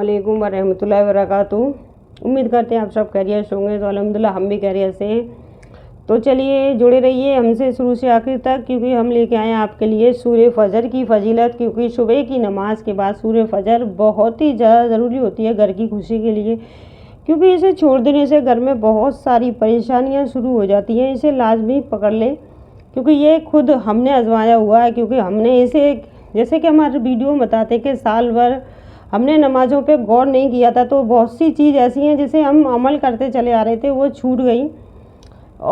अस्सलामुअलैकुम वरहमतुल्लाहि वबरकातुहू। उम्मीद करते हैं आप सब खैरियत से होंगे। तो अल्हम्दुलिल्लाह हम भी खैरियत से हैं। तो चलिए जुड़े रहिए हमसे शुरू से आखिर तक, क्योंकि हम लेके आए हैं आपके लिए सूरह फजर की फजीलत। क्योंकि सुबह की नमाज के बाद सूरह फजर बहुत ही ज़्यादा ज़रूरी होती है घर की खुशी के लिए, क्योंकि इसे छोड़ देने से घर में बहुत सारी परेशानियाँ शुरू हो जाती हैं। इसे लाजमी पकड़ लें, क्योंकि ये खुद हमने आजमाया हुआ है। क्योंकि हमने इसे, जैसे कि हमारे वीडियो में बताते कि साल भर हमने नमाज़ों पे गौर नहीं किया था, तो बहुत सी चीज़ ऐसी हैं जिसे हम अमल करते चले आ रहे थे, वो छूट गई।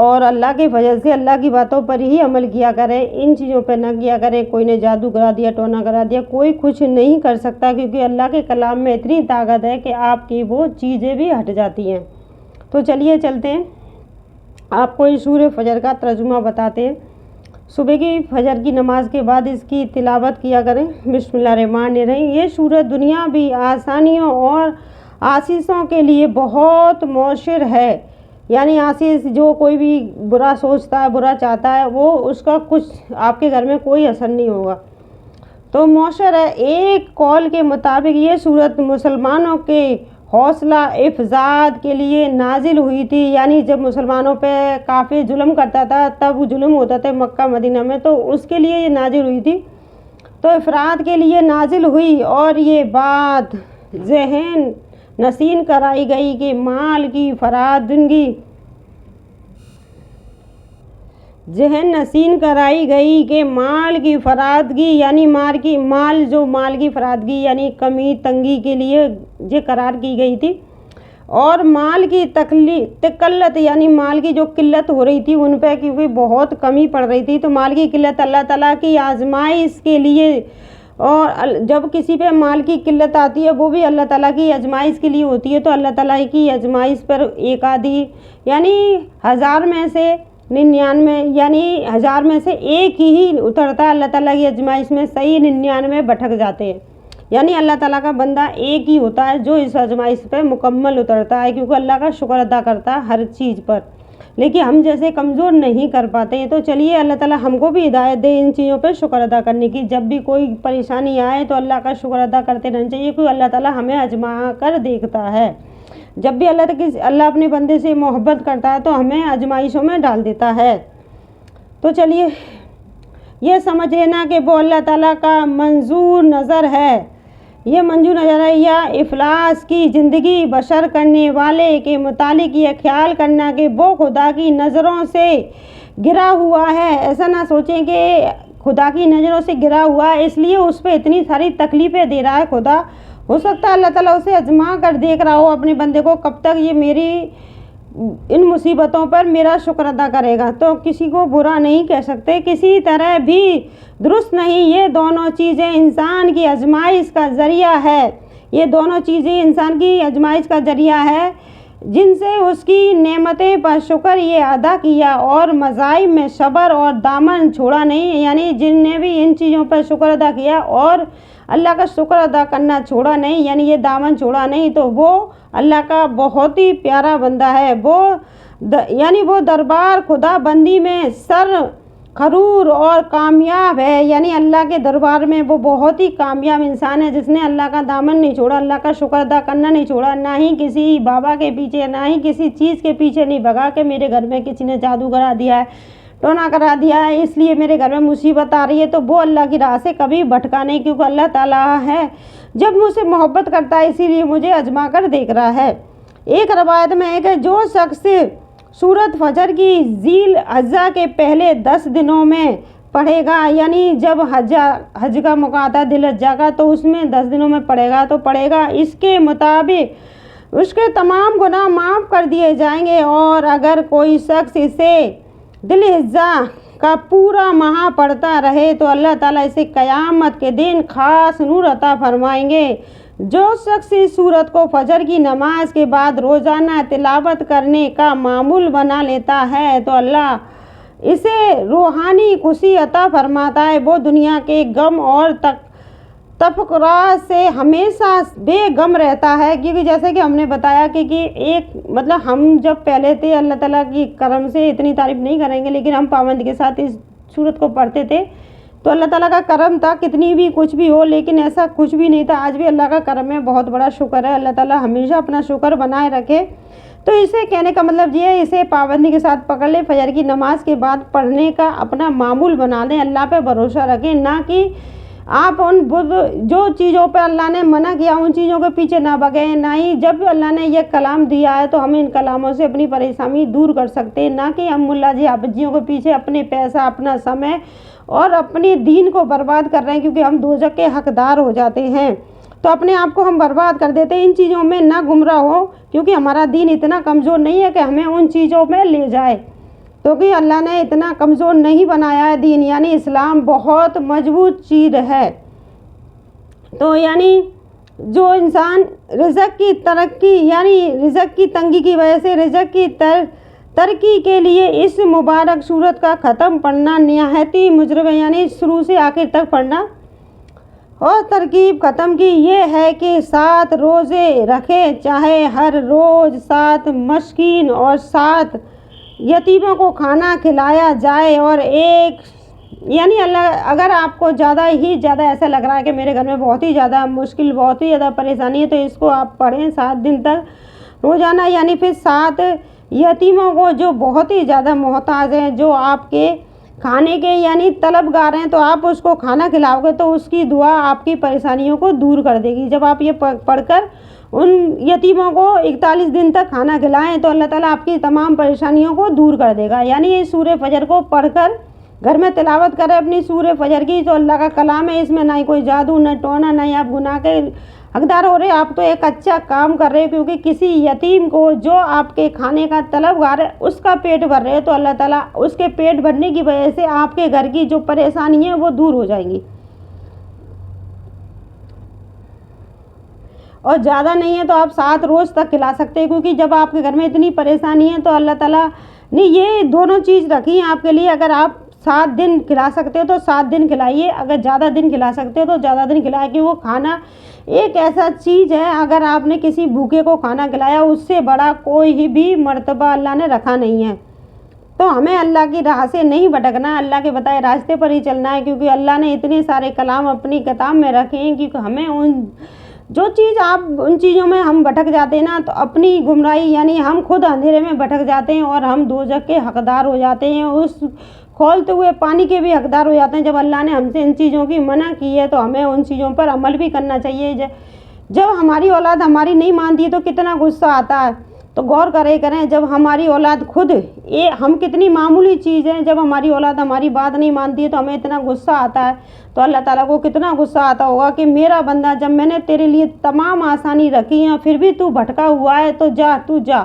और अल्लाह के वजह से अल्लाह की बातों पर ही अमल किया करें, इन चीज़ों पर ना किया करें। कोई ने जादू करा दिया, टोना करा दिया, कोई कुछ नहीं कर सकता, क्योंकि अल्लाह के कलाम में इतनी ताकत है कि आपकी वो चीज़ें भी हट जाती हैं। तो चलिए चलते हैं, आपको इस सूरह फजर का तर्जुमा बताते हैं। सुबह की फजर की नमाज के बाद इसकी तिलावत किया करें। बिस्मिल्लाहिर्रहमानिर्रहीम। ये सूरत दुनिया भी आसानियों और आशीषों के लिए बहुत मौसर है। यानी आशीष, जो कोई भी बुरा सोचता है, बुरा चाहता है, वो उसका कुछ आपके घर में कोई असर नहीं होगा। तो मौसर है। एक कौल के मुताबिक ये सूरत मुसलमानों के हौसला अफजाद के लिए नाजिल हुई थी। यानी जब मुसलमानों पे काफ़ी जुल्म करता था, तब जुल्म होता था मक्का मदीना में, तो उसके लिए ये नाजिल हुई थी। तो अफराद के लिए नाजिल हुई, और ये बात जहन नसीन कराई गई कि माल की फरादगी, जहन नसीन कराई गई कि माल की फरादगी यानी माल की फरादगी यानी कमी तंगी के लिए ये करार की गई थी। और माल की तकल्लत यानी माल की जो किल्लत हो रही थी उन पर, क्योंकि बहुत कमी पड़ रही थी। तो माल की किल्लत अल्लाह ताला की आजमाइश के लिए, और जब किसी पे माल की किल्लत आती है वो भी अल्लाह ताला की आजमाइश के लिए होती है। तो अल्लाह ताला की आजमाइश पर एक आधी यानी 1000 में से 99 यानी 1000 में से एक ही उतरता है अल्लाह ताला की आजमाइश में। सही 99 भटक जाते हैं। यानी अल्लाह ताला का बंदा एक ही होता है जो इस आजमाइश पे मुकम्मल उतरता है, क्योंकि अल्लाह का शुक्र अदा करता है हर चीज़ पर। लेकिन हम जैसे कमज़ोर नहीं कर पाते हैं। तो चलिए अल्लाह ताला हमको भी हिदायत दे इन चीज़ों पे शुक्र अदा करने की। जब भी कोई परेशानी आए तो अल्लाह का शुक्र अदा करते रहना चाहिए, क्योंकि अल्लाह ताला हमें आजमा कर देखता है। जब भी अल्लाह अपने बंदे से मोहब्बत करता है तो हमें आजमाइशों में डाल देता है। तो चलिए ये समझ लेना कि वो अल्लाह ताला का मंजूर नज़र है। ये मंजूर नज़र है या इफलास की ज़िंदगी बशर करने वाले के मुतालिक ये ख्याल करना कि वो खुदा की नज़रों से गिरा हुआ है। ऐसा ना सोचें कि खुदा की नज़रों से गिरा हुआ है इसलिए उस पर इतनी सारी तकलीफ़ें दे रहा है खुदा। हो सकता है अल्लाह ताला उसे आजमा कर देख रहा हो अपने बंदे को, कब तक ये मेरी इन मुसीबतों पर मेरा शुक्र अदा करेगा। तो किसी को बुरा नहीं कह सकते, किसी तरह भी दुरुस्त नहीं। ये दोनों चीज़ें इंसान की आजमाइश का ज़रिया है। ये दोनों चीज़ें इंसान की आजमाइश का ज़रिया है, जिनसे उसकी नेमतें पर शुक्र ये अदा किया और मज़ाइब में सब्र और दामन छोड़ा नहीं। यानी जिनने भी इन चीज़ों पर शुक्र अदा किया और अल्लाह का शुक्र अदा करना छोड़ा नहीं, यानी ये दामन छोड़ा नहीं, तो वो अल्लाह का बहुत ही प्यारा बंदा है। यानी वो दरबार खुदा बंदी में सर खरूर और कामयाब है। यानी अल्लाह के दरबार में वो बहुत ही कामयाब इंसान है, जिसने अल्लाह का दामन नहीं छोड़ा, अल्लाह का शुक्र अदा करना नहीं छोड़ा। ना ही किसी बाबा के पीछे, ना ही किसी चीज़ के पीछे नहीं भगा कि मेरे घर में किसी ने जादू करा दिया है, टोना करा दिया है, इसलिए मेरे घर में मुसीबत आ रही है। तो वो अल्लाह की राह से कभी भटका नहीं, क्योंकि अल्लाह ताला है जब मुझसे मोहब्बत करता है इसीलिए मुझे आजमा कर देख रहा है। एक रवायत में है कि जो शख्स सूरत फजर की ज़ील हज्जा के पहले 10 दिनों में पढ़ेगा, यानी जब हज का मौका आता है दिल हज्जा का, तो उसमें 10 दिनों में पढ़ेगा इसके मुताबिक उसके तमाम गुनाह माफ़ कर दिए जाएंगे। और अगर कोई शख्स इसे दिल हज्जा का पूरा माह पढ़ता रहे तो अल्लाह ताला इसे क़यामत के दिन ख़ास नूर अता फरमाएंगे। जो शख्स इस सूरत को फजर की नमाज के बाद रोज़ाना तिलावत करने का मामूल बना लेता है तो अल्लाह इसे रूहानी खुशी अता फरमाता है। वो दुनिया के गम और तफकरा से हमेशा बेगम रहता है। क्योंकि जैसे कि हमने बताया कि एक मतलब हम जब पहले थे, अल्लाह ताला की करम से इतनी तारीफ़ नहीं करेंगे, लेकिन हम पाबंदी के साथ इस सूरत को पढ़ते थे, तो अल्लाह ताला का करम था, कितनी भी कुछ भी हो, लेकिन ऐसा कुछ भी नहीं था। आज भी अल्लाह का करम है, बहुत बड़ा शुक्र है। अल्लाह ताला हमेशा अपना शुक्र बनाए रखे। तो इसे कहने का मतलब ये है, इसे पाबंदी के साथ पकड़ ले। फजर की नमाज के बाद पढ़ने का अपना मामूल बना दें, अल्लाह पे भरोसा रखें, ना कि आप उन जो चीज़ों पे अल्लाह ने मना किया उन चीज़ों के पीछे ना भगें। ना ही जब अल्लाह ने ये कलाम दिया है तो हम इन कलामों से अपनी परेशानी दूर कर सकते हैं, ना कि हम मुल्ला जी हाफिज़ियों के पीछे अपने पैसा, अपना समय और अपने दीन को बर्बाद कर रहे हैं, क्योंकि हम दोज़ख के हकदार हो जाते हैं। तो अपने आप को हम बर्बाद कर देते हैं। इन चीज़ों में ना गुमराह हो, क्योंकि हमारा दीन इतना कमज़ोर नहीं है कि हमें उन चीज़ों में ले जाए, क्योंकि अल्लाह ने इतना कमज़ोर नहीं बनाया है दीन। यानी इस्लाम बहुत मजबूत चीज़ है। तो यानी जो इंसान रिज़्क़ की तरक्की यानी रिज़्क़ की तंगी की वजह से रिज़्क़ की तरक्की के लिए इस मुबारक सूरत का ख़त्म पढ़ना निहायती मुजरब है, यानी शुरू से आखिर तक पढ़ना। और तरकीब ख़त्म की ये है कि 7 रोज़े रखे, चाहे हर रोज़ 7 मस्कीन और 7 यतीमों को खाना खिलाया जाए। और एक यानी अल्लाह, अगर आपको ज़्यादा ऐसा लग रहा है कि मेरे घर में बहुत ही ज़्यादा मुश्किल, बहुत ही ज़्यादा परेशानी है, तो इसको आप पढ़ें 7 दिन तक रोज़ाना। यानी फिर 7 यतीमों को जो बहुत ही ज़्यादा मोहताज हैं, जो आपके खाने के यानी तलबगार हैं, तो आप उसको खाना खिलाओगे तो उसकी दुआ आपकी परेशानियों को दूर कर देगी। जब आप ये पढ़कर उन यतीमों को 41 दिन तक खाना खिलाएं तो अल्लाह ताला आपकी तमाम परेशानियों को दूर कर देगा। यानी ये सूरह फजर को पढ़कर घर में तिलावत करें अपनी सूरह फजर की, जो अल्लाह का कलाम है, इसमें ना ही कोई जादू, न टोना, ना ही आप गुनाह के हकदार हो रहे। आप तो एक अच्छा काम कर रहे हो, क्योंकि किसी यतीम को जो आपके खाने का तलबगार है उसका पेट भर रहे हो, तो अल्लाह ताला उसके पेट भरने की वजह से आपके घर की जो परेशानी है वो दूर हो जाएंगी। और ज़्यादा नहीं है तो आप 7 रोज़ तक खिला सकते हैं, क्योंकि जब आपके घर में इतनी परेशानी है तो अल्लाह ताला ने ये दोनों चीज़ रखी हैं आपके लिए। अगर आप 7 दिन खिला सकते हो तो 7 दिन खिलाइए, अगर ज़्यादा दिन खिला सकते हो तो ज़्यादा दिन खिलाए, कि वो खाना एक ऐसा चीज़ है, अगर आपने किसी भूखे को खाना खिलाया उससे बड़ा कोई भी मर्तबा अल्लाह ने रखा नहीं है। तो हमें अल्लाह की राह से नहीं भटकना, अल्लाह के बताए रास्ते पर ही चलना है, क्योंकि अल्लाह ने इतने सारे कलाम अपनी किताब में रखे हैं कि हमें जो चीज़ आप उन चीज़ों में हम भटक जाते हैं ना, तो अपनी गुमराही यानी हम खुद अंधेरे में भटक जाते हैं और हम दोज़ख के हकदार हो जाते हैं, उस खौलते हुए पानी के भी हकदार हो जाते हैं। जब अल्लाह ने हमसे इन चीज़ों की मना की है तो हमें उन चीज़ों पर अमल भी करना चाहिए। जब हमारी औलाद हमारी नहीं मानती है तो कितना गुस्सा आता है। तो गौर करें जब हमारी औलाद खुद ये हम कितनी मामूली चीज़ हैं, जब हमारी औलाद हमारी बात नहीं मानती है तो हमें इतना गुस्सा आता है। तो अल्लाह ताला को कितना गुस्सा आता होगा कि मेरा बंदा, जब मैंने तेरे लिए तमाम आसानी रखी हैं फिर भी तू भटका हुआ है, तो तू जा।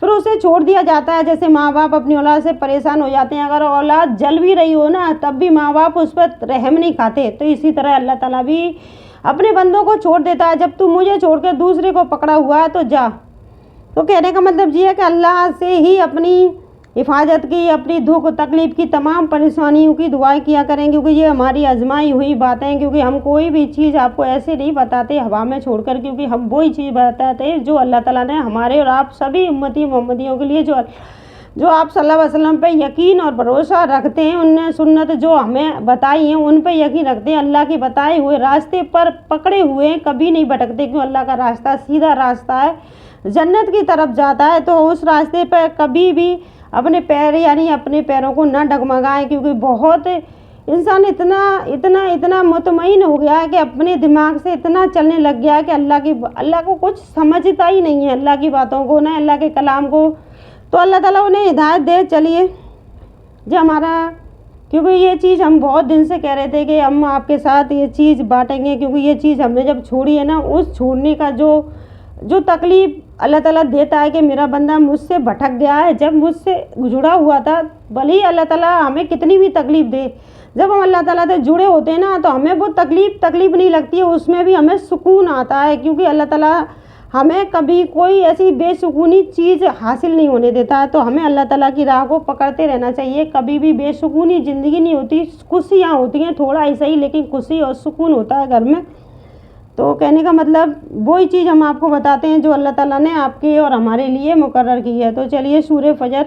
फिर उसे छोड़ दिया जाता है। जैसे माँ बाप अपनी औलाद से परेशान हो जाते हैं, अगर औलाद जल भी रही हो ना तब भी माँ बाप उस पर रहम नहीं खाते, तो इसी तरह अल्लाह ताला भी अपने बंदों को छोड़ देता है। जब तू मुझे छोड़ कर दूसरे को पकड़ा हुआ है तो जा। तो कहने का मतलब ये है कि अल्लाह से ही अपनी हिफाजत की, अपनी दुख तकलीफ़ की, तमाम परेशानियों की दुआएं किया करें, क्योंकि ये हमारी आजमाई हुई बातें हैं। क्योंकि हम कोई भी चीज़ आपको ऐसे नहीं बताते हवा में छोड़कर, क्योंकि हम वही चीज़ बताते हैं जो अल्लाह ताला ने हमारे और आप सभी उम्मती मोहम्मदियों के लिए, जो आप सल्लल्लाहु अलैहि वसल्लम पे यकीन और भरोसा रखते हैं, उनने सुन्नत जो हमें बताई हैं उन पे यकीन रखते हैं, अल्लाह के बताए हुए रास्ते पर पकड़े हुए हैं, कभी नहीं भटकते। क्यों? अल्लाह का रास्ता सीधा रास्ता है, जन्नत की तरफ जाता है। तो उस रास्ते पर कभी भी अपने पैर यानी अपने पैरों को ना डगमगाएं, क्योंकि बहुत इंसान इतना मुतमईन हो गया है कि अपने दिमाग से इतना चलने लग गया है कि अल्लाह को कुछ समझता ही नहीं है, अल्लाह की बातों को, ना अल्लाह के कलाम को। तो अल्लाह ताला उन्हें हिदायत दे। चलिए जो हमारा, क्योंकि ये चीज़ हम बहुत दिन से कह रहे थे कि हम आपके साथ ये चीज़ बांटेंगे, क्योंकि ये चीज़ हमने जब छोड़ी है ना, उस छोड़ने का जो तकलीफ़ अल्लाह ताला देता है कि मेरा बंदा मुझसे भटक गया है। जब मुझसे जुड़ा हुआ था, भले ही अल्लाह ताला हमें कितनी भी तकलीफ़ दे, जब हम अल्लाह ताला से जुड़े होते हैं ना तो हमें वो तकलीफ़ नहीं लगती है, उसमें भी हमें सुकून आता है। क्योंकि अल्लाह ताला हमें कभी कोई ऐसी बेसुकूनी चीज़ हासिल नहीं होने देता है। तो हमें अल्लाह ताला की राह को पकड़ते रहना चाहिए। कभी भी बेसुकूनी ज़िंदगी नहीं होती, खुशियाँ होती हैं, थोड़ा ही सही, लेकिन खुशी और सुकून होता है घर में। तो कहने का मतलब वही चीज़ हम आपको बताते हैं जो अल्लाह ताला ने आपके और हमारे लिए मुकर्रर की है। तो चलिए सूरह फजर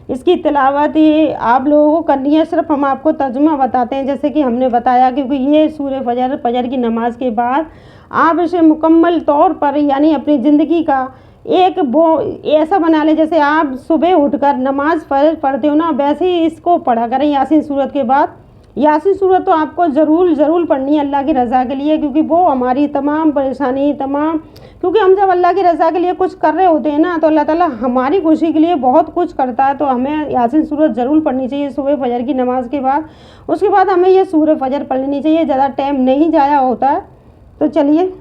इसकी तिलावत ये आप लोगों को करनी है, सिर्फ हम आपको तर्जुमा बताते हैं जैसे कि हमने बताया, क्योंकि ये सूरह फजर की नमाज के बाद आप इसे मुकम्मल तौर पर यानी अपनी ज़िंदगी का एक वो ऐसा बना लें जैसे आप सुबह उठकर नमाज फ़र्ज पढ़ते हो ना, वैसे ही इसको पढ़ा करें यासीन सूरत के बाद। यासीन सूरत तो आपको ज़रूर पढ़नी है अल्लाह की रज़ा के लिए, क्योंकि वो हमारी तमाम परेशानी क्योंकि हम जब अल्लाह की रज़ा के लिए कुछ कर रहे होते हैं ना, तो अल्लाह ताला हमारी खुशी के लिए बहुत कुछ करता है। तो हमें यासीन सूरत ज़रूर पढ़नी चाहिए सुबह फजर की नमाज के बाद। उसके बाद हमें ये सूरह फजर पढ़ लेनी चाहिए, ज़्यादा टाइम नहीं जाया होता है। तो चलिए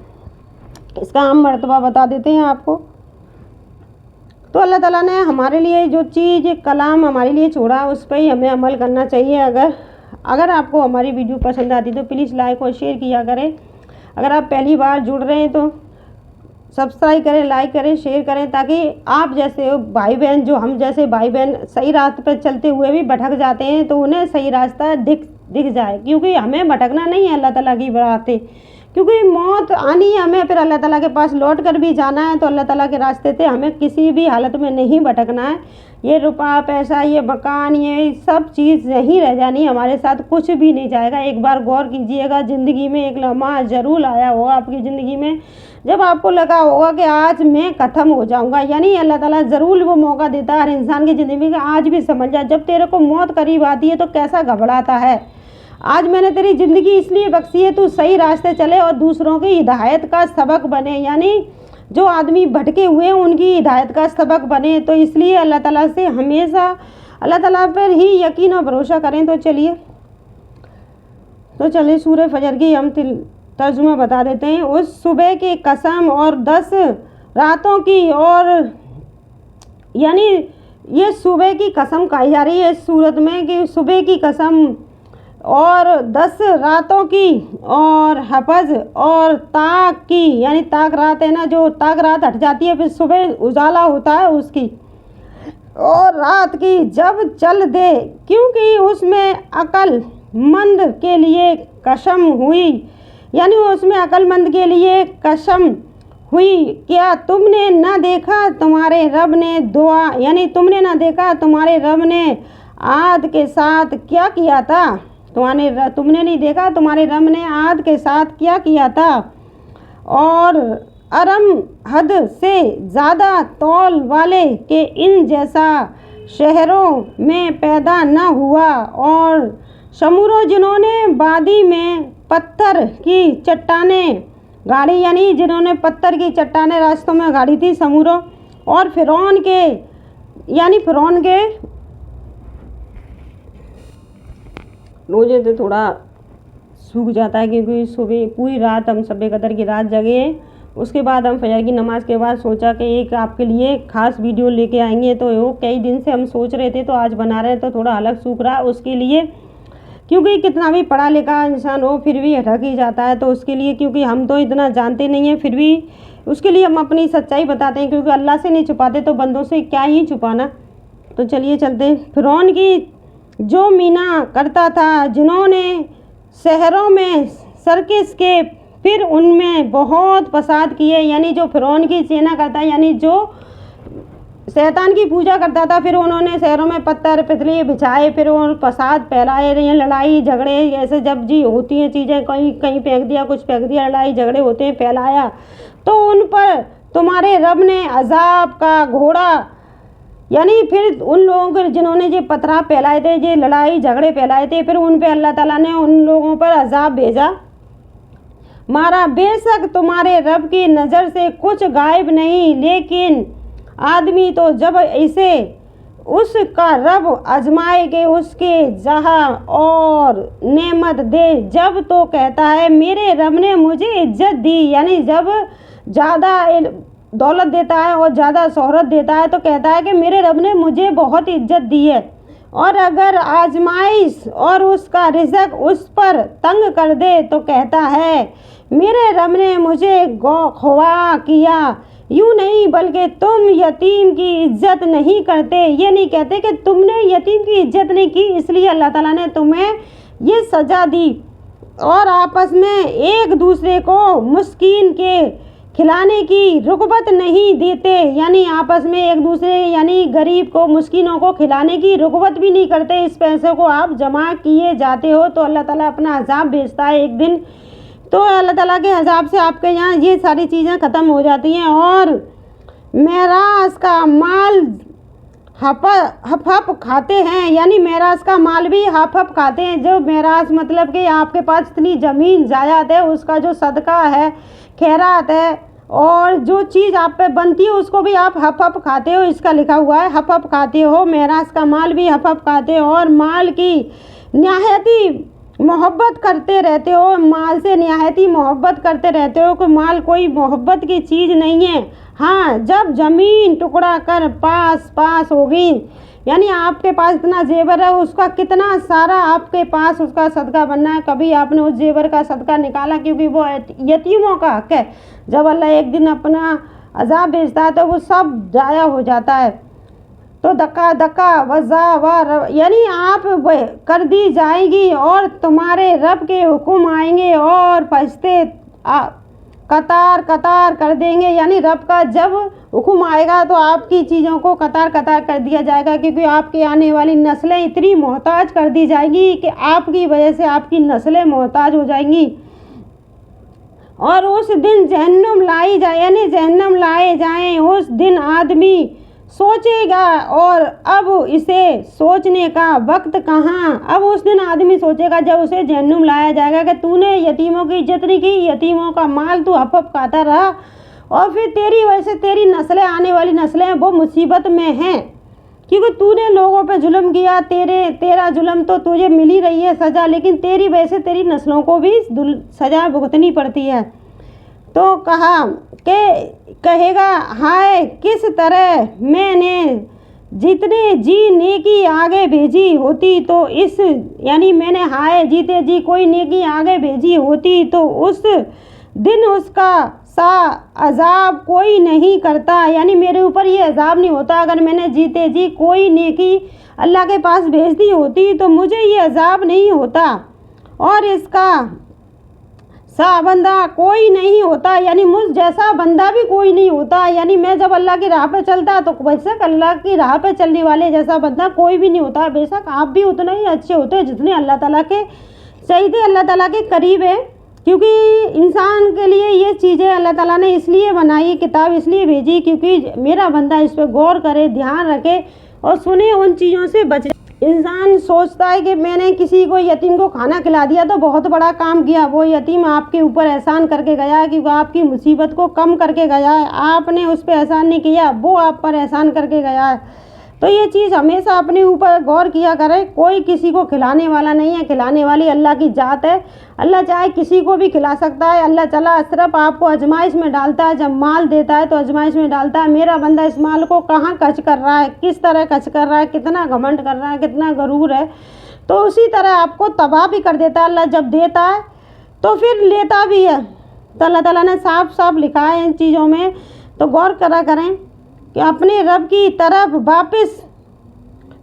इसका हम मर्तबा बता देते हैं आपको। तो अल्लाह ताला ने हमारे लिए जो चीज़ कलाम हमारे लिए छोड़ा उस पर ही हमें अमल करना चाहिए। अगर आपको हमारी वीडियो पसंद आती तो प्लीज़ लाइक और शेयर किया करें। अगर आप पहली बार जुड़ रहे हैं तो सब्सक्राइब करें, लाइक करें, शेयर करें, ताकि आप जैसे भाई बहन, जो हम जैसे भाई बहन सही रास्ते पर चलते हुए भी भटक जाते हैं, तो उन्हें सही रास्ता दिख जाए। क्योंकि हमें भटकना नहीं है अल्लाह ताला की रास्ते, क्योंकि मौत आनी है हमें, फिर अल्लाह ताला के पास लौट कर भी जाना है। तो अल्लाह ताला के रास्ते से हमें किसी भी हालत में नहीं भटकना है। ये रुपया पैसा, ये मकान, ये सब चीज़ नहीं रह जानी, हमारे साथ कुछ भी नहीं जाएगा। एक बार गौर कीजिएगा, ज़िंदगी में एक लम्हा ज़रूर आया होगा आपकी ज़िंदगी में जब आपको लगा होगा कि आज मैं ख़त्म हो जाऊंगा, यानी अल्लाह ताला ज़रूर वो मौका देता है हर इंसान की ज़िंदगी में। आज भी समझ जा, जब तेरे को मौत करीब आती है तो कैसा घबराता है। आज मैंने तेरी ज़िंदगी इसलिए बख्शी है तू सही रास्ते चले और दूसरों की हिदायत का सबक बने, यानी जो आदमी भटके हुए हैं उनकी हिदायत का सबक बने। तो इसलिए अल्लाह ताला से हमेशा अल्लाह ताला पर ही यकीन और भरोसा करें। तो चलिए सूरह फजर की हम तर्जुमा बता देते हैं। उस सुबह की कसम और 10 रातों की, और यानी ये सुबह की कसम कही जा रही है इस सूरत में कि सुबह की कसम और 10 रातों की, और हफज और ताक की, यानी ताक रात है ना, जो ताक रात हट जाती है फिर सुबह उजाला होता है उसकी, और रात की जब चल दे, क्योंकि उसमें अक्लमंद के लिए कसम हुई, यानी उसमें अक्लमंद के लिए कसम हुई। क्या तुमने ना देखा तुम्हारे रब ने दुआ, यानी तुमने ना देखा तुम्हारे रब ने आद के साथ क्या किया था, तुमने नहीं देखा तुम्हारे रब ने आद के साथ क्या किया था, और अरम हद से ज़्यादा तौल वाले के इन जैसा शहरों में पैदा न हुआ, और शमुरों जिन्होंने वादी में पत्थर की चट्टानें गाड़ी, यानी जिन्होंने पत्थर की चट्टानें रास्तों में गाड़ी थी शमुरों, और फिरौन के रोजे तो थोड़ा सूख जाता है क्योंकि सुबह पूरी रात हम शब कदर की रात जगे हैं। उसके बाद हम फजर की नमाज के बाद सोचा कि एक आपके लिए ख़ास वीडियो लेके आएंगे। तो वो कई दिन से हम सोच रहे थे, तो आज बना रहे हैं, तो थोड़ा अलग सूख रहा है उसके लिए, क्योंकि कितना भी पढ़ा लिखा इंसान हो फिर भी अटक ही जाता है। तो उसके लिए, क्योंकि हम तो इतना जानते नहीं हैं, फिर भी उसके लिए हम अपनी सच्चाई बताते हैं, क्योंकि अल्लाह से नहीं छुपाते तो बंदों से क्या ही छुपाना। तो चलिए चलते हैं। फिरौन की जो मीना करता था, जिन्होंने शहरों में सर्किस के फिर उनमें बहुत फसाद किए, यानी जो फिरौन की सेना करता है, यानी जो शैतान की पूजा करता था, फिर उन्होंने शहरों में पत्थर पितली बिछाए, फिर वो फसाद फैलाए, लड़ाई झगड़े ऐसे जब जी होती हैं चीज़ें, कहीं फेंक दिया, कुछ फेंक दिया, लड़ाई झगड़े होते हैं, फैलाया, तो उन पर तुम्हारे रब ने अजाब का घोड़ा, यानी फिर उन लोगों को जिन्होंने ये पथरा फैलाए थे, ये लड़ाई झगड़े फैलाए थे, फिर उन पे अल्लाह ताला ने उन लोगों पर अजाब भेजा मारा। बेशक तुम्हारे रब की नज़र से कुछ गायब नहीं, लेकिन आदमी तो जब इसे उसका रब आजमाए के उसके जहाँ और नेमत दे, जब तो कहता है मेरे रब ने मुझे इज्जत दी, यानी जब ज़्यादा दौलत देता है और ज़्यादा शोहरत देता है तो कहता है कि मेरे रब ने मुझे बहुत इज्जत दी है। और अगर आजमाइश और उसका रिज़्क उस पर तंग कर दे तो कहता है मेरे रब ने मुझे ख्वाह किया। यूँ नहीं, बल्कि तुम यतीम की इज्जत नहीं करते, ये नहीं कहते कि तुमने यतीम की इज्जत नहीं की, इसलिए अल्लाह ताला ने तुम्हें ये सज़ा दी। और आपस में एक दूसरे को मुस्कीन के खिलाने की रुग़बत नहीं देते, यानी आपस में एक दूसरे यानी गरीब को मिस्कीनों को खिलाने की रुग़बत भी नहीं करते। इस पैसे को आप जमा किए जाते हो तो अल्लाह ताला अपना अज़ाब भेजता है एक दिन, तो अल्लाह ताला के अज़ाब से आपके यहाँ ये सारी चीज़ें ख़त्म हो जाती हैं। और मेरास का माल हफ खाते हैं, यानी मेरास का माल भी हफ खाते हैं। जो मेरास मतलब कि आपके पास इतनी ज़मीन जायदाद है, उसका जो सदका है, खैरात है और जो चीज़ आप पे बनती है उसको भी आप हफ खाते हो। इसका लिखा हुआ है हफ खाते हो, मेरास का माल भी हफ खाते हो और माल की निहायती मोहब्बत करते रहते हो, माल से निहायती मोहब्बत करते रहते हो कि माल कोई मोहब्बत की चीज़ नहीं है। हाँ, जब ज़मीन टुकड़ा कर पास होगी, यानी आपके पास इतना जेवर है, उसका कितना सारा आपके पास उसका सदका बनना है। कभी आपने उस जेवर का सदका निकाला, क्योंकि वो यतीमों का हक है। जब अल्लाह एक दिन अपना अज़ाब भेजता है तो वो सब ज़ाया हो जाता है। तो धक्का वज़ा यानी आप कर दी जाएगी और तुम्हारे रब के हुक्म आएंगे और फरिश्ते कतार कर देंगे। यानी रब का जब हुक्म आएगा तो आपकी चीज़ों को कतार कर दिया जाएगा, क्योंकि आपके आने वाली नस्लें इतनी मोहताज कर दी जाएंगी कि आपकी वजह से आपकी नस्लें मोहताज हो जाएंगी। और उस दिन जहन्नुम लाई जाए, यानी जहन्नम लाए जाएं, उस दिन आदमी सोचेगा और अब इसे सोचने का वक्त कहाँ। अब उस दिन आदमी सोचेगा जब उसे जहन्नुम लाया जाएगा कि तूने यतीमों की इज्जत नहीं की, यतीमों का माल तू हफ खाता रहा और फिर तेरी वजह से तेरी नस्लें, आने वाली नस्लें वो मुसीबत में हैं, क्योंकि तूने लोगों पे जुल्म किया। तेरा जुल्म तो तुझे मिल ही रही है सज़ा, लेकिन तेरी वजह से तेरी नस्लों को भी सज़ा भुगतनी पड़ती है। तो कहेगा हाय किस तरह मैंने जितने जी नेकी आगे भेजी होती तो इस, यानी मैंने हाय जीते जी कोई नेकी आगे भेजी होती तो उस दिन उसका सा अज़ाब कोई नहीं करता, यानी मेरे ऊपर ये अज़ाब नहीं होता। अगर मैंने जीते जी कोई नेकी अल्लाह के पास भेज दी होती तो मुझे ये अज़ाब नहीं होता और इसका सा बंदा कोई नहीं होता, यानी मुझ जैसा बंदा भी कोई नहीं होता। यानी मैं जब अल्लाह की राह पे चलता तो बेशक अल्लाह की राह पे चलने वाले जैसा बंदा कोई भी नहीं होता। बेशक आप भी उतना ही अच्छे होते हैं जितने अल्लाह ताला के चाहिए, अल्लाह ताला के करीब है, क्योंकि इंसान के लिए ये चीज़ें अल्लाह ताला ने इसलिए बनाई, किताब इसलिए भेजी क्योंकि मेरा बंदा इस पर गौर करे, ध्यान रखे और सुने, उन चीज़ों से बचे। इंसान सोचता है कि मैंने किसी को यतीम को खाना खिला दिया तो बहुत बड़ा काम किया। वो यतीम आपके ऊपर एहसान करके गया है कि वो आपकी मुसीबत को कम करके गया है, आपने उस पर एहसान नहीं किया, वो आप पर एहसान करके गया है। तो ये चीज़ हमेशा अपने ऊपर गौर किया करें। कोई किसी को खिलाने वाला नहीं है, खिलाने वाली अल्लाह की ज़ात है। अल्लाह चाहे किसी को भी खिला सकता है। अल्लाह ताला सिर्फ आपको आजमाइश में डालता है, जब माल देता है तो आजमाइश में डालता है। मेरा बंदा इस माल को कहाँ खर्च कर रहा है, किस तरह खर्च कर रहा है, कितना घमंड कर रहा है, कितना गरूर है, तो उसी तरह आपको तबाह भी कर देता है। अल्लाह जब देता है तो फिर लेता भी है। तो अल्लाह ताला ने साफ लिखा है इन चीज़ों में, तो गौर करा करें कि अपने रब की तरफ वापस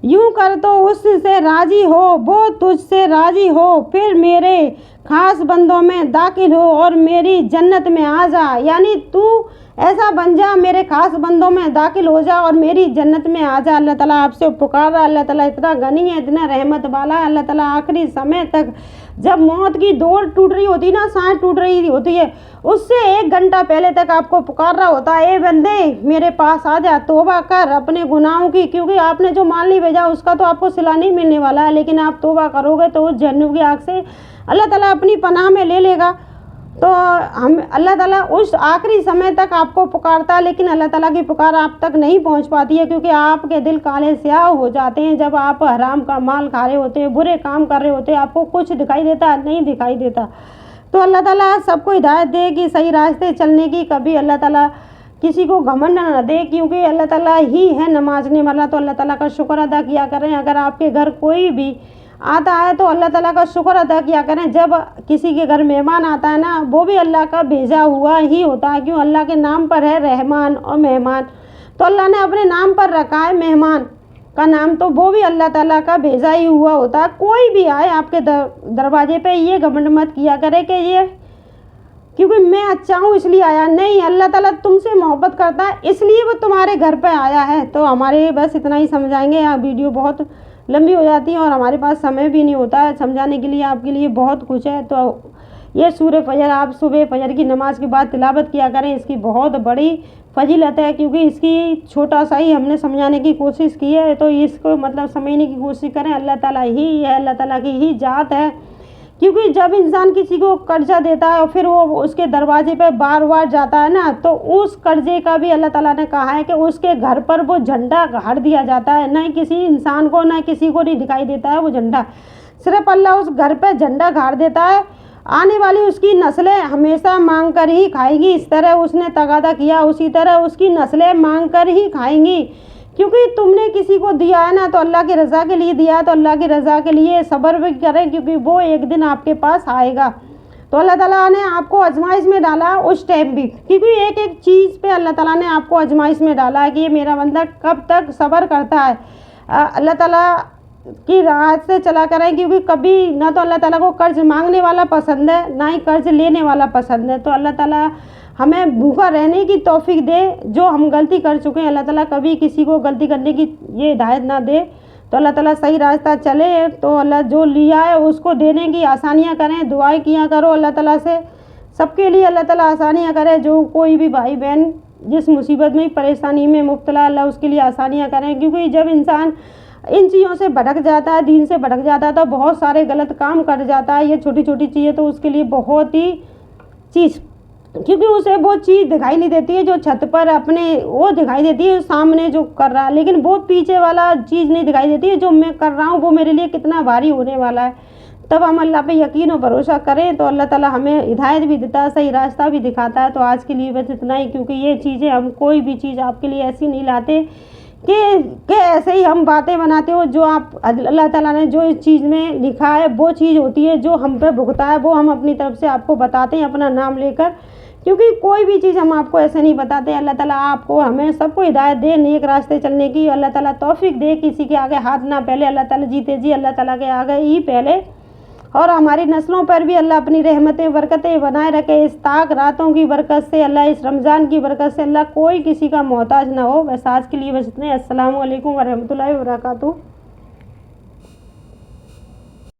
यूँ कर तो उससे राज़ी हो, वो तुझसे राज़ी हो, फिर मेरे ख़ास बंदों में दाखिल हो और मेरी जन्नत में आ जा। यानी तू ऐसा बन जा, मेरे ख़ास बंदों में दाखिल हो जा और मेरी जन्नत में आ जा। अल्लाह ताला आपसे पुकार रहा है। अल्लाह ताला इतना गनी है, इतना रहमत वाला है। अल्लाह ताला आखिरी समय तक जब मौत की डोर टूट रही होती ना, सांस टूट रही होती है, उससे 1 घंटा पहले तक आपको पुकार रहा होता है, ए बंदे मेरे पास आ जा, तौबा कर अपने गुनाहों की, क्योंकि आपने जो माल नहीं भेजा उसका तो आपको सिला नहीं मिलने वाला है, लेकिन आप तौबा करोगे तो उस जहन्नुम की आग से अल्लाह ताला अपनी पनाह में ले लेगा। तो हम अल्लाह ताला उस आखिरी समय तक आपको पुकारता है, लेकिन अल्लाह ताला की पुकार आप तक नहीं पहुंच पाती है, क्योंकि आपके दिल काले स्याह हो जाते हैं। जब आप हराम का माल खा रहे होते हैं, बुरे काम कर रहे होते हैं, आपको कुछ दिखाई देता नहीं दिखाई देता। तो अल्लाह ताला सबको हिदायत दे कि सही रास्ते चलने की। कभी अल्लाह ताला किसी को घमंड न दे, क्योंकि अल्लाह ताला ही है नमाजने वाला। तो अल्लाह ताला का शुक्र अदा किया करें। अगर आपके घर कोई भी आता है तो अल्लाह ताला का शुक्र अदा किया करें। जब किसी के घर मेहमान आता है ना, वो भी अल्लाह का भेजा हुआ ही होता है, क्यों अल्लाह के नाम पर है रहमान और मेहमान, तो अल्लाह ने अपने नाम पर रखा है मेहमान का नाम, तो वो भी अल्लाह ताला का भेजा ही हुआ होता है। कोई भी आए आपके दरवाजे पे, ये घमंड मत किया करे कि ये क्योंकि मैं अच्छा हूँ इसलिए आया, नहीं, अल्लाह ताला तुमसे मोहब्बत करता है इसलिए वो तुम्हारे घर पे आया है। तो हमारे बस इतना ही समझाएंगे, यहाँ वीडियो बहुत लंबी हो जाती है और हमारे पास समय भी नहीं होता है समझाने के लिए, आपके लिए बहुत कुछ है। तो ये सूरह फजर आप सुबह फजर की नमाज के बाद तिलावत किया करें, इसकी बहुत बड़ी फजीलत है, क्योंकि इसकी छोटा सा ही हमने समझाने की कोशिश की है, तो इसको मतलब समझने की कोशिश करें। अल्लाह ताला ही है, अल्लाह ताला की ही जात है। क्योंकि जब इंसान किसी को कर्जा देता है और फिर वो उसके दरवाजे पे बार बार जाता है ना, तो उस कर्जे का भी अल्लाह ताला ने कहा है कि उसके घर पर वो झंडा गाड़ दिया जाता है। न किसी इंसान को न किसी को नहीं दिखाई देता है वो झंडा, सिर्फ अल्लाह उस घर पर झंडा गाड़ देता है। आने वाली उसकी नस्लें हमेशा मांग कर ही खाएंगी, इस तरह उसने तगादा किया उसी तरह उसकी नस्लें मांग कर ही खाएंगी। क्योंकि तुमने किसी को दिया है ना तो अल्लाह की रज़ा के लिए दिया है, तो अल्लाह की रज़ा के लिए सब्र भी करें, क्योंकि वो एक दिन आपके पास आएगा। तो अल्लाह ताला ने आपको आजमाइश में डाला उस टाइम भी, क्योंकि एक एक चीज़ पे अल्लाह ताला ने आपको आजमाइश में डाला है कि ये मेरा बंदा कब तक सब्र करता है। अल्लाह ताला की राह से चला करें, क्योंकि कभी ना तो अल्लाह ताला को कर्ज मांगने वाला पसंद है ना ही कर्ज लेने वाला पसंद है। तो अल्लाह ताला हमें भूखा रहने की तौफीक दे, जो हम गलती कर चुके हैं अल्लाह ताला कभी किसी को गलती करने की ये हिदायत ना दे। तो अल्लाह ताला सही रास्ता चले, तो अल्लाह जो लिया है उसको देने की आसानियाँ करें, दुआएं किया करो अल्लाह ताला से, सबके लिए अल्लाह ताला आसानियाँ करे। जो कोई भी भाई बहन जिस मुसीबत में परेशानी में मुब्तला, अल्लाह उसके लिए आसानियाँ करें। क्योंकि जब इंसान इन चीज़ों से भटक जाता है, दीन से भटक जाता है, तो बहुत सारे गलत काम कर जाता है। ये छोटी छोटी चीज़ें तो उसके लिए बहुत ही चीज़, क्योंकि उसे वो चीज़ दिखाई नहीं देती है जो छत पर अपने वो दिखाई देती है सामने जो कर रहा है, लेकिन वो पीछे वाला चीज़ नहीं दिखाई देती है जो मैं कर रहा हूँ वो मेरे लिए कितना भारी होने वाला है। तब हम अल्लाह पे यकीन और भरोसा करें तो अल्लाह ताला हमें हिदायत भी देता है, सही रास्ता भी दिखाता है। तो आज के लिए बस इतना ही, क्योंकि ये चीज़ें हम कोई भी चीज़ आपके लिए ऐसी नहीं लाते कि ऐसे ही हम बातें बनाते हो। जो आप अल्लाह ताला ने जो इस चीज़ में लिखा है वो चीज़ होती है, जो हम पे भुगता है वो हम अपनी तरफ से आपको बताते हैं अपना नाम लेकर। क्योंकि कोई भी चीज़ हम आपको ऐसे नहीं बताते। अल्लाह ताला आपको हमें सबको हिदायत दे नेक रास्ते चलने की, अल्लाह ताला तौफीक दे, किसी के आगे हाथ ना पहले, अल्लाह ताला जीते जी अल्लाह ताला के आगे ही पहले, और हमारी नस्लों पर भी अल्लाह अपनी रहमतें बरकतें बनाए रखे। इस ताक रातों की बरकत से अल्लाह, इस रमज़ान की बरकत से अल्लाह, कोई किसी का मोहताज ना हो। बस आज के लिए बस इतने। अस्सलामु अलैकुम वरहमतुल्लाहि वबरकातुहू।